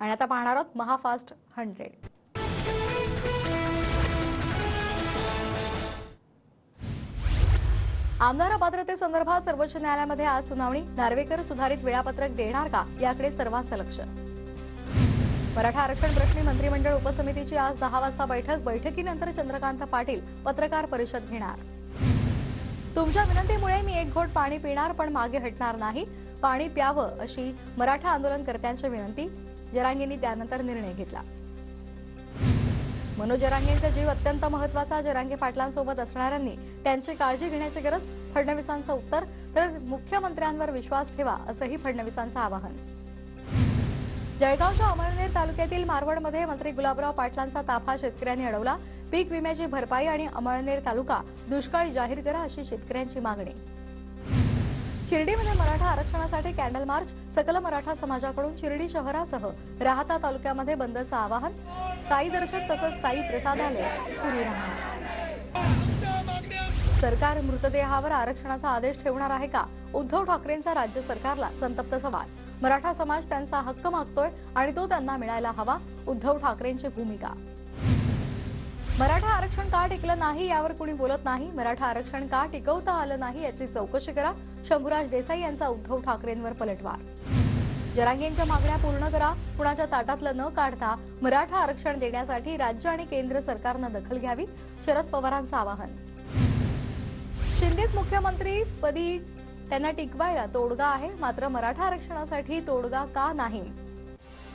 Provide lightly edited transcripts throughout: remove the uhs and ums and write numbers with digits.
आणि आता पाहणार आहोत महाफास्ट 100। आमदार अपात्रतेसंदर्भात सर्वोच्च न्यायालयामध्ये आज सुनावणी। नार्वेकर सुधारित वेळापत्रक देणार का याकडे सर्वांचं लक्ष। मराठा आरक्षण प्रश्नी मंत्रिमंडळ उपसमितीची आज 10 वाजता बैठक। बैठकीनंतर चंद्रकांत पाटील पत्रकार परिषद घेणार। तुमच्या विनंतीमुळे मी एक घोट पाणी पिणार पण मागे हटणार नाही, पाणी प्यावं अशी मराठा आंदोलनकर्त्यांची विनंती। जरांगेंनी त्यानंतर निर्णय घेतला। मनोज जरांगेंचा जीव अत्यंत महत्त्वाचा, जरांगे पाटलांसोबत असणाऱ्यांनी त्यांची काळजी घेण्याची गरज। फडणवीसांचं उत्तर, तर मुख्यमंत्र्यांवर विश्वास ठेवा असंही फडणवीसांचं आवाहन। जळगावच्या अमळनेर तालुक्यातील मारवडमध्ये मंत्री गुलाबराव पाटलांचा ताफा शेतकऱ्यांनी अडवला। पीक विम्याची भरपाई आणि अमळनेर तालुका दुष्काळी जाहीर करा अशी शेतकऱ्यांची मागणी। शिर्डीमध्ये मराठा आरक्षणासाठी कॅन्डल मार्च। सकल मराठा समाजाकडून शिर्डी शहरासह राहता तालुक्यामध्ये बंदचं आवाहन। साई दर्शक तसंच साई प्रसादालय सुरू राहणार। सरकार मृतदेहावर आरक्षणाचा आदेश ठेवणार आहे का? उद्धव ठाकरेंचा राज्य सरकारला संतप्त सवाल। मराठा समाज त्यांचा हक्क मागतोय आणि तो त्यांना मिळायला हवा, उद्धव ठाकरेंची भूमिका। मराठा आरक्षण का टिकलं नाही यावर कुणी बोलत नाही। मराठा आरक्षण का टिकवता आलं नाही याची चौकशी करा। शंभूराज देसाई यांचा उद्धव ठाकरेंवर पलटवार। जरांगेंच्या मागण्या पूर्ण करा, कुणाच्या ताटातलं न काढता मराठा आरक्षण देण्यासाठी राज्य आणि केंद्र सरकारनं दखल घ्यावी, शरद पवारांचं आवाहन। शिंदेच मुख्यमंत्रीपदी त्यांना टिकवायला तोडगा आहे, मात्र मराठा आरक्षणासाठी तोडगा का नाही?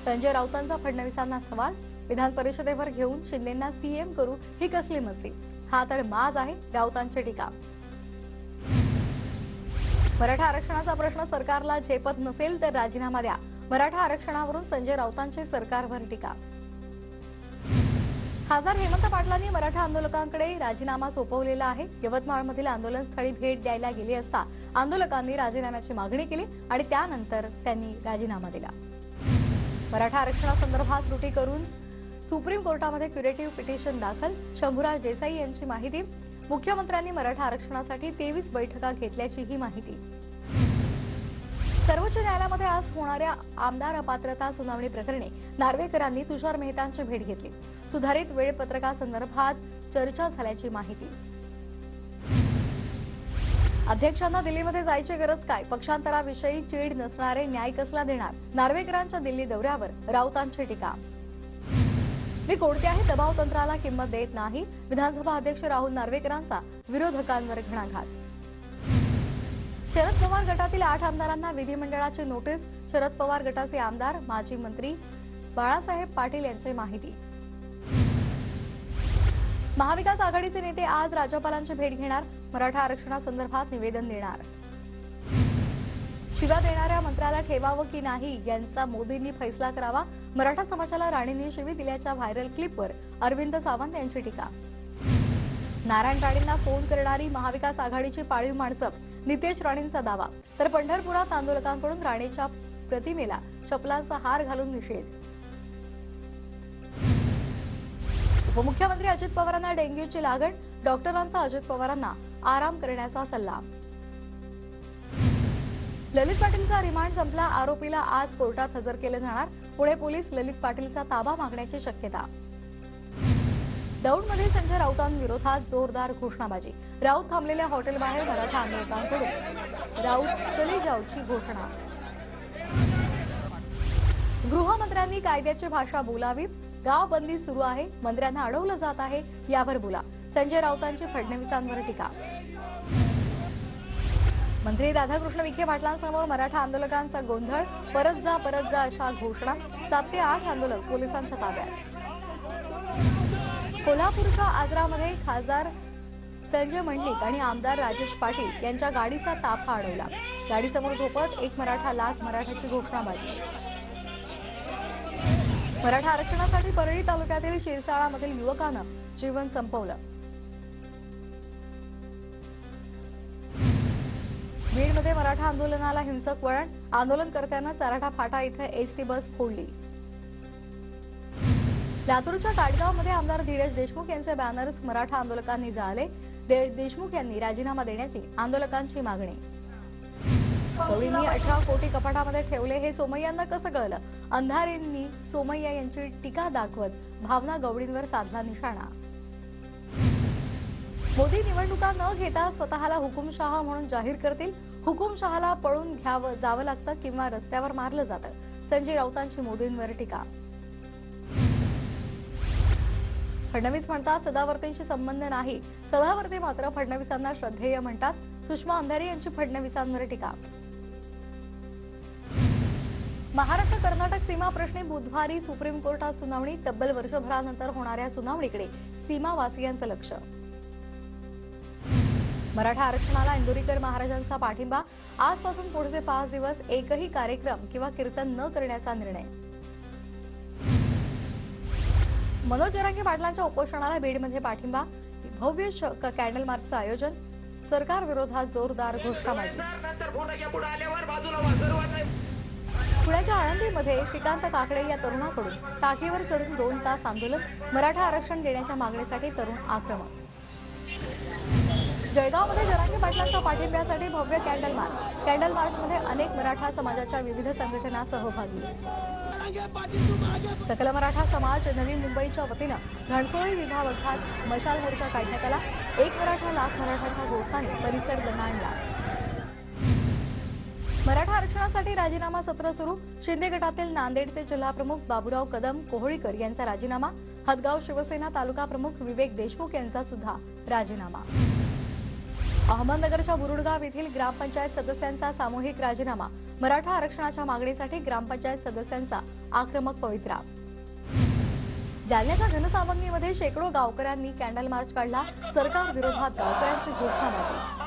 संजय राऊतांचा फडणवीसांना सवाल। विधान परिषदेवर घेऊन शिंदेंना सीएम करू ही कसली मस्ती? हा तर माज आहे, राऊतांची टीका। मराठा आरक्षणाचा प्रश्न सरकारला झेपत नसेल तर राजीनामा द्या, मराठा आरक्षणावरून संजय राऊतांची सरकारवर टीका। खासदार हेमंत पाटलांनी मराठा आंदोलकांकडे राजीनामा सोपवलेला आहे। यवतमाळमधील आंदोलनस्थळी भेट द्यायला गेले असता आंदोलकांनी राजीनाम्याची मागणी केली आणि त्यानंतर त्यांनी राजीनामा दिला। मराठा आरक्षणासंदर्भात त्रुटी करून सुप्रीम कोर्टामध्ये क्युरेटिव्ह पिटिशन दाखल। शंभूराज देसाई यांची माहिती। मुख्यमंत्र्यांनी मराठा आरक्षणासाठी 23 बैठका घेतल्याची ही माहिती। सर्वोच्च न्यायालयामध्ये आज होणाऱ्या आमदार अपात्रता सुनावणी प्रकरणी नार्वेकरांनी तुषार मेहतांची भेट घेतली। सुधारित वेळपत्रकासंदर्भात चर्चा झाल्याची माहिती। अध्यक्षांना दिल्लीमध्ये जायची गरज काय? पक्षांतराविषयी चीड नसणारे न्याय कसला देणार? नार्वेकरांच्या दिल्ली दौऱ्यावर राऊतांची टीका। मी कोणत्याही दबाव तंत्राला किंमत देत नाही, विधानसभा अध्यक्ष राहुल नार्वेकरांचा विरोधकांवर घणाघात। शरद पवार गटातील 8 आमदारांना विधिमंडळाची नोटीस। शरद पवार गटाचे आमदार माजी मंत्री बाळासाहेब पाटील यांची माहिती। महाविकास आघाडीचे नेते आज राज्यपालांची भेट घेणार। मराठा आरक्षणासंदर्भात निवेदन देणार। शिव्या देणाऱ्या मंत्र्याला ठेवावं की नाही यांचा मोदींनी फैसला करावा। मराठा समाजाला राणेंनी शिवी दिल्याच्या व्हायरल क्लिपवर अरविंद सावंत यांची टीका। नारायण राणेंना फोन करणारी महाविकास आघाडीची पाळीव माणसं, नितेश राणेंचा दावा। तर पंढरपुरात आंदोलकांकडून राणेच्या प्रतिमेला चपलांचा हार घालून निषेध। उपमुख्यमंत्री अजित पवारांना डेंग्यूची लागण। डॉक्टरांचा अजित पवारांना आराम करण्याचा सल्ला। ललित पाटीलचा रिमांड संपला। आरोपीला आज कोर्टात हजर केले जाणार। पुणे पोलीस ललित पाटीलचा ताबा मागण्याची शक्यता। दौंडमध्ये संजय राऊतांविरोधात जोरदार घोषणाबाजी। राऊत थांबलेल्या हॉटेलबाहेर मराठा आंदोलकांकडून राऊत चले जाऊची घोषणा। गृहमंत्र्यांनी कायद्याची भाषा बोलावी। गाव बंदी सुरू आहे, मंत्र्यांना अडवलं जात आहे यावर बोला। संजय राऊतांची फडणवीसांवर टीका। मंत्री राधाकृष्ण विखे पाटलांसमोर मराठा आंदोलकांचा गोंधळ। परत जा अशा घोषणा। 7 ते 8 आंदोलक पोलिसांच्या ताब्यात। कोल्हापूरच्या आजरामध्ये खासदार संजय मंडलिक आणि आमदार राजेश पाटील यांच्या गाडीचा ताफा अडवला। गाडीसमोर झोपत एक मराठा लाख मराठ्याची घोषणाबाजी। मराठा आरक्षणासाठी परळी तालुक्यातील शिरसाळामधील युवकानं जीवन संपवलं। बीडमध्ये मराठा आंदोलनाला हिंसक वळण। आंदोलनकर्त्यांना चराठा फाटा इथे एसटी बस फोडली। लातूरच्या काटगावमध्ये आमदार धीरज देशमुख यांचे बॅनर्स मराठा आंदोलकांनी जाळले। देशमुख यांनी राजीनामा देण्याची आंदोलकांची मागणी। गवळींनी 18 कोटी कपाटामध्ये ठेवले हे सोमय्यांना कसं कळलं? अंधारेंनी सोमय्या यांची टीका दाखवत भावना गवळींवर साधला निशाणा. मोदी निवडणुका न घेता स्वतःला हुकुमशहा म्हणून जाहीर करतील. हुकुमशहाला पळून जावं लागतं किंवा रस्त्यावर मारलं जातं. संजय राऊतांची मोदींवर टीका. फडणवीस म्हणतात सदावर्तेंशी संबंध नाही. सदावर्ते मात्र फडणवीसांना श्रद्धेय म्हणतात. सुषमा अंधारे यांची फडणवीसांवर टीका. महाराष्ट्र कर्नाटक सीमा प्रश्नी बुधवारी सुप्रीम कोर्टात सुनावणी. तब्बल वर्षभरानंतर होणाऱ्या सुनावणीकडे सीमावासियांचं लक्ष. मराठा आरक्षणाला इंदोरीकर महाराजांचा पाठिंबा. आजपासून पुढचे 5 दिवस एकही कार्यक्रम किंवा कीर्तन न करण्याचा निर्णय. मनोज जरांगे पाटलांच्या उपोषणाला बीडमध्ये पाठिंबा. भव्य कॅन्डल मार्चचं आयोजन. सरकार विरोधात जोरदार घोषणाबाजी. पुण्याच्या आळंदीमध्ये श्रीकांत काकडे या तरुणाकडून टाकीवर चढून 2 तास आंदोलन. मराठा आरक्षण देण्याच्या मागणीसाठी तरुण आक्रमक. जळगावमध्ये जरांगे पाटलांच्या पाठिंब्यासाठी भव्य कॅन्डल मार्च. कॅन्डल मार्चमध्ये अनेक मराठा समाजाच्या विविध संघटना सहभागी. सकल मराठा समाज नवी मुंबईच्या वतीनं घणसोळी विभागात मशाल मोर्चा काढण्यात आला. 1 मराठा लाख मराठाच्या घोषणाने परिसर दणाणला. मराठा आरक्षणासाठी राजीनामा सत्र सुरू. शिंदे गटातील नांदेडचे जिल्हाप्रमुख बाबूराव कदम कोहळीकर यांचा राजीनामा. हदगाव शिवसेना तालुका प्रमुख विवेक देशमुख यांचा सुद्धा राजीनामा. अहमदनगरच्या बुरुडगाव येथील ग्रामपंचायत सदस्यांचा सामूहिक राजीनामा. मराठा आरक्षणाच्या मागणीसाठी ग्रामपंचायत सदस्यांचा आक्रमक पवित्रा. जालन्याच्या घनसावंगीमध्ये शेकडो गावकऱ्यांनी कॅन्डल मार्च काढला. सरकार विरोधात गावकऱ्यांची घोषणाबाजी.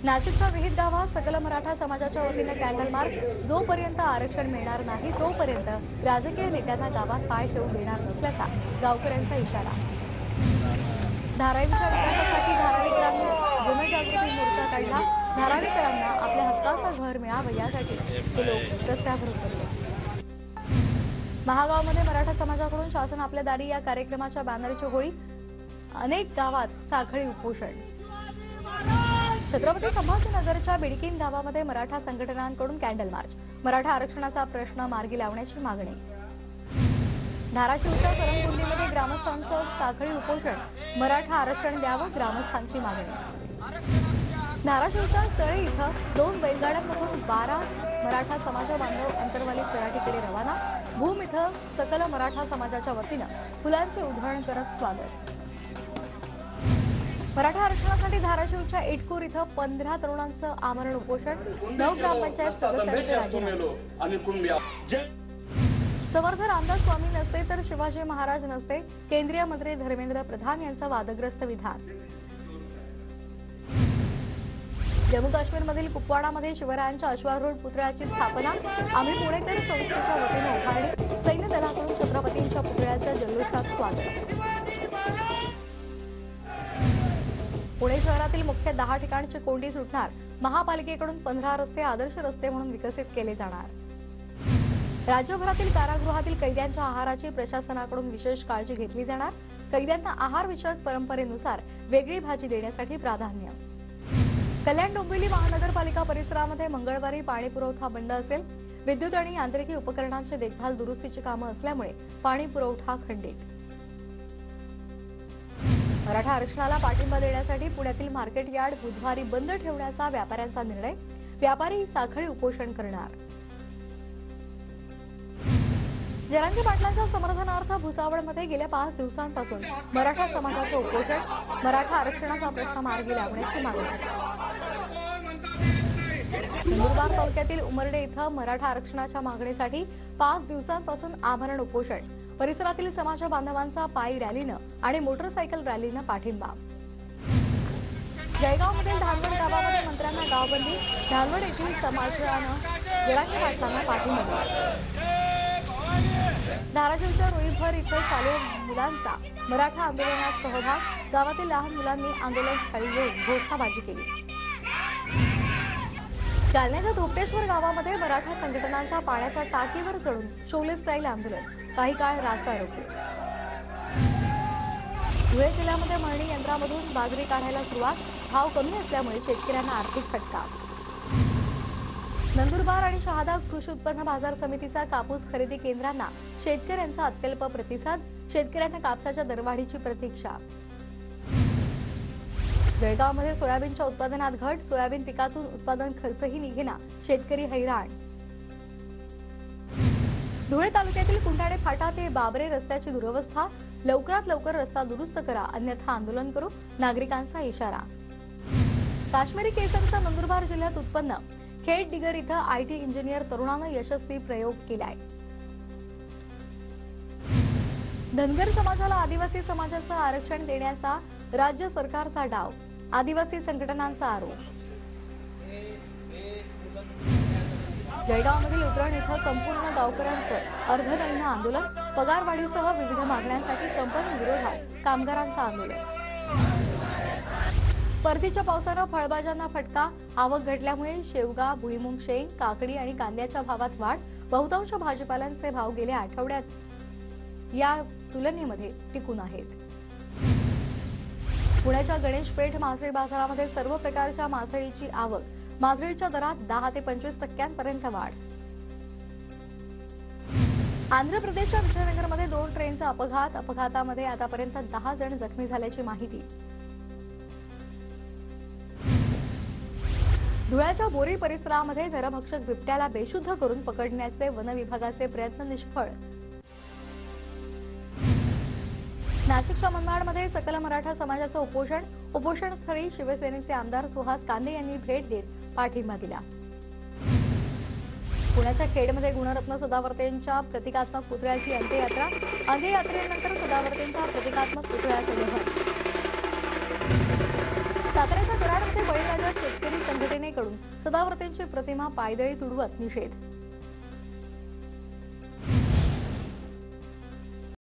नाशिकच्या विहित गावात सकल मराठा समाजाच्या वतीने कॅन्डल मार्च. जोपर्यंत आरक्षण मिळणार नाही तोपर्यंत राजकीय नेत्यांना गावात पाय ठेवू देणार नसल्याचा गावकऱ्यांचा इशारा. धारावीच्या विकासासाठी धारावीकरांनी जनजागृती मोर्चा काढला. धारावीकरांना आपल्या हक्काचं घर मिळावं यासाठी हे लोक रस्त्यावर उतरले. महागावमध्ये मराठा समाजाकडून शासन आपल्या दारी या कार्यक्रमाच्या बॅनरची होळी. अनेक गावात साखळी उपोषण. छत्रपती संभाजीनगरच्या बिडकीन गावामध्ये मराठा संघटनांकडून कॅन्डल मार्च. मराठा आरक्षणाचा प्रश्न मार्गी लावण्याची मागणी. धाराशिवच्या सरमकुंडीमध्ये ग्रामस्थांचं साखळी उपोषण. मराठा आरक्षण द्यावं ग्रामस्थांची मागणी. धाराशिवच्या चळे इथं 2 बैलगाड्यांमधून 12 मराठा समाज बांधव अंतरवाली सराटीकडे रवाना. भूम इथं सकल मराठा समाजाच्या वतीनं फुलांची उधळण करत स्वागत. मराठा आरक्षणासाठी धाराशिवच्या इटकूर इथं 15 तरुणांचं आमरण उपोषण. 9 ग्रामपंचायत सदस्यांचे राजीनामे. समर्थ रामदास स्वामी नसते तर शिवाजी महाराज नसते. केंद्रीय मंत्री धर्मेंद्र प्रधान यांचं वादग्रस्त विधान. जम्मू काश्मीरमधील कुपवाडामध्ये शिवरायांच्या अश्वारूढ पुतळ्याची स्थापना. आम्ही पुणेकर संस्थेच्या वतीनं उभारणी. सैन्य दलाकडून छत्रपतींच्या पुतळ्याचं जल्लोषात स्वागत. पुणे शहरातील मुख्य 10 ठिकाणची कोंडी सुटणार. महापालिकेकडून 15 रस्ते आदर्श रस्ते म्हणून विकसित केले जाणार. राज्यभरातील कारागृहातील कैद्यांच्या आहाराची प्रशासनाकडून विशेष काळजी घेतली जाणार. कैद्यांना आहार विषयक परंपरेनुसार वेगळी भाजी देण्यासाठी प्राधान्य. कल्याण डोंबिवली महानगरपालिका परिसरामध्ये मंगळवारी पाणी पुरवठा बंद असेल. विद्युत आणि यांत्रिकी उपकरणांची देखभाल दुरुस्तीची कामं असल्यामुळे पाणी पुरवठा खंडित. मराठा आरक्षणाला पाठिंबा देण्यासाठी पुण्यातील मार्केट यार्ड बुधवारी बंद ठेवण्याचा व्यापाऱ्यांचा निर्णय. व्यापारी साखळी उपोषण करणार. जरांगे पाटलांच्या समर्थनार्थ भुसावळमध्ये गेल्या 5 दिवसांपासून मराठा समाजाचं उपोषण. मराठा आरक्षणाचा प्रश्न मार्गी लावण्याची मागणी. नंदुरबार तालुक्यातील उमरडे इथं मराठा आरक्षणाच्या मागणीसाठी 5 दिवसांपासून आमरण उपोषण. परिसरातील समाज बांधवांचा पायी रॅलीनं आणि मोटरसायकल रॅलीनं पाठिंबा. जळगावमधील धानवड गावामध्ये मंत्र्यांना गावबंदी. धानवड येथील समाजानं जरांगे पाटलांना पाठिंबा दिला. धाराशिवच्या रुईभर इथं शालेय मुलांचा मराठा आंदोलनात सहभाग. गावातील लहान मुलांनी आंदोलन स्थळी येऊन घोषणाबाजी केली. जालन्याच्या धोपटेश्वर गावामध्ये मराठा संघटनांचा पाण्याच्या टाकीवर चढून शोले स्टाईल आंदोलन. काही काळ रास्ता रोखले. धुळे जिल्ह्यामध्ये मळणी यंत्रामधून बाजरी काढायला सुरुवात. भाव कमी असल्यामुळे शेतकऱ्यांना आर्थिक फटका. नंदुरबार आणि शहादा कृषी उत्पन्न बाजार समितीचा कापूस खरेदी केंद्रांना शेतकऱ्यांचा अत्यल्प प्रतिसाद. शेतकऱ्यांना कापसाच्या दरवाढीची प्रतीक्षा. जळगावमध्ये सोयाबीनच्या उत्पादनात घट. सोयाबीन पिकातून उत्पादन खर्चही निघेना. शेतकरी हैराण. धुळे तालुक्यातील कुंठाणे फाटा ते बाबरे रस्त्याची दुरवस्था. लवकरात लवकर रस्ता दुरुस्त करा, अन्यथा आंदोलन करू, नागरिकांचा इशारा. काश्मीरी केसरचा नंदुरबार जिल्ह्यात उत्पन्न. खेड दिगर इथं आयटी इंजिनियर तरुणानं यशस्वी प्रयोग केलाय. धनगर समाजाला आदिवासी समाजाचं आरक्षण देण्याचा राज्य सरकारचा डाव. आदिवासी संघटनांचा आरोप. जळगावमधील उतरण इथं संपूर्ण गावकऱ्यांचं अर्धनग्न आंदोलन. पगारवाढीसह विविध मागण्यांसाठी कंपनी विरोधात कामगारांचं आंदोलन. परतीच्या पावसानं फळभाज्यांना फटका. आवक घटल्यामुळे शेवगा, भुईमुग, शेंग, काकडी आणि कांद्याच्या भावात वाढ. बहुतांश भाजीपाल्यांचे भाव गेल्या आठवड्यात या तुलनेमध्ये टिकून आहेत. पुण्याच्या गणेशपेठ मासळी बाजारामध्ये सर्व प्रकारच्या मासळीची आवक. मासळीच्या दरात 10 ते 25% वाढ. आंध्र प्रदेशच्या विजयनगरमध्ये 2 ट्रेनचा अपघात. अपघातामध्ये आतापर्यंत 10 जण जखमी झाल्याची माहिती. धुळ्याच्या बोरी परिसरामध्ये नरभक्षक बिबट्याला बेशुद्ध करून पकडण्याचे वन विभागाचे प्रयत्न निष्फळ. नाशिकच्या मनमाडमध्ये सकल मराठा समाजाचं उपोषण. उपोषणस्थळी शिवसेनेचे आमदार सुहास कांदे यांनी भेट देत पाठिंबा दिला. पुण्याच्या खेडमध्ये गुणरत्न सदावर्तेंच्या प्रतिकात्मक पुतळ्याची अंत्ययात्रा. अंत्ययात्रेनंतर सदावर्तेंच्या प्रतिकात्मक पुतळ्याचं दहन. साताऱ्याच्या कराडमध्ये बळीराजा शेतकरी संघटनेकडून सदावर्तेंची प्रतिमा पायदळी तुडवत निषेध.